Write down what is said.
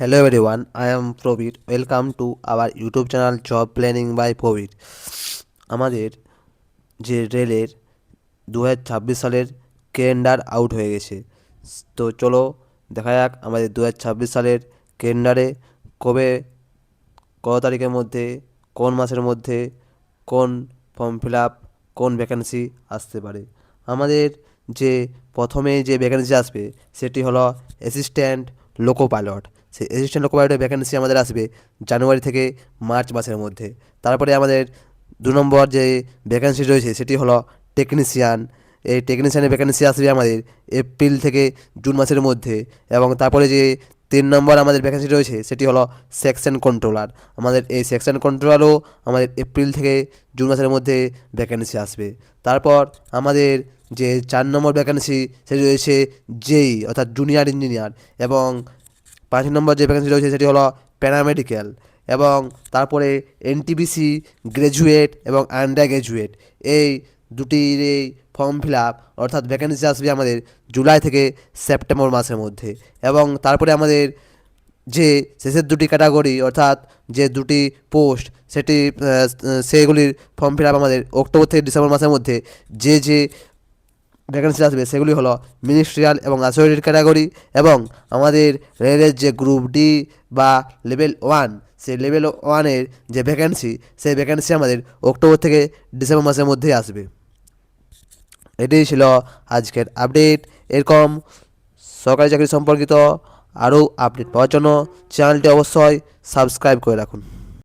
Hello everyone, I am Probir. Welcome to our YouTube channel Job Planning by Probir. আমাদের যে রেলের 2026 সালের calendar out হয়ে গেছে। তো চলো দেখা যাক আমাদের 2026 সালের ক্যালেন্ডারে কবে কত তারিখের মধ্যে কোন মাসের মধ্যে কোন ফর্ম ফিল আপ কোন ভ্যাকেন্সি আসতে পারে। আমাদের যে প্রথমে যে ভ্যাকেন্সি আসবে সেটি হলো অ্যাসিস্ট্যান্ট লোকো পাইলট। সেই অ্যাসিস্ট্যান্ট লোকো পাইলটের ভ্যাকেন্সি আমাদের আসবে জানুয়ারি থেকে মার্চ মাসের মধ্যে। তারপরে আমাদের 2 নম্বর যে ভ্যাকেন্সি রয়েছে সেটি হলো টেকনিশিয়ান। এই টেকনিশিয়ানের ভ্যাকেন্সি আসবে আমাদের এপ্রিল থেকে জুন মাসের মধ্যে। এবং তারপরে যে 3 নম্বর আমাদের ভ্যাকেন্সি রয়েছে সেটি হলো সেকশন কন্ট্রোলার। আমাদের এই সেকশন কন্ট্রোলারও আমাদের এপ্রিল থেকে জুন মাসের মধ্যে ভ্যাকেন্সি আসবে। তারপর আমাদের যে 4 নম্বর ভ্যাকেন্সি সেটি রয়েছে জেই অর্থাৎ জুনিয়র ইঞ্জিনিয়ার। এবং 5 নম্বর যে ভ্যাকেন্সি রয়েছে সেটি হলো প্যারামেডিক্যাল। এবং তারপরে এনটিপিসি গ্র্যাজুয়েট এবং আন্ডার গ্র্যাজুয়েট এই দুটির এই ফর্ম ফিল আপ অর্থাৎ ভ্যাকেন্সি আসবে আমাদের জুলাই থেকে সেপ্টেম্বর মাসের মধ্যে। এবং তারপরে আমাদের যে শেষের দুটি ক্যাটাগরি অর্থাৎ যে দুটি পোস্ট সেগুলির ফর্ম ফিল আপ আমাদের অক্টোবর থেকে ডিসেম্বর মাসের মধ্যে। যে ভ্যাকেন্সি আসবে সেগুলি হলো মিনিস্ট্রিয়াল এবং অ্যাসোসিয়েটেড ক্যাটাগরি। এবং আমাদের রেলের যে গ্রুপ ডি বা লেভেল 1 সেই লেভেল 1-এর যে ভ্যাকেন্সি সেই ভ্যাকেন্সি আমাদের অক্টোবর থেকে ডিসেম্বর মাসের মধ্যেই আসবে। এটাই ছিল আজকের আপডেট। এরকম সরকারি চাকরি সম্পর্কিত আরও আপডেট পাওয়ার জন্য চ্যানেলটি অবশ্যই সাবস্ক্রাইব করে রাখুন।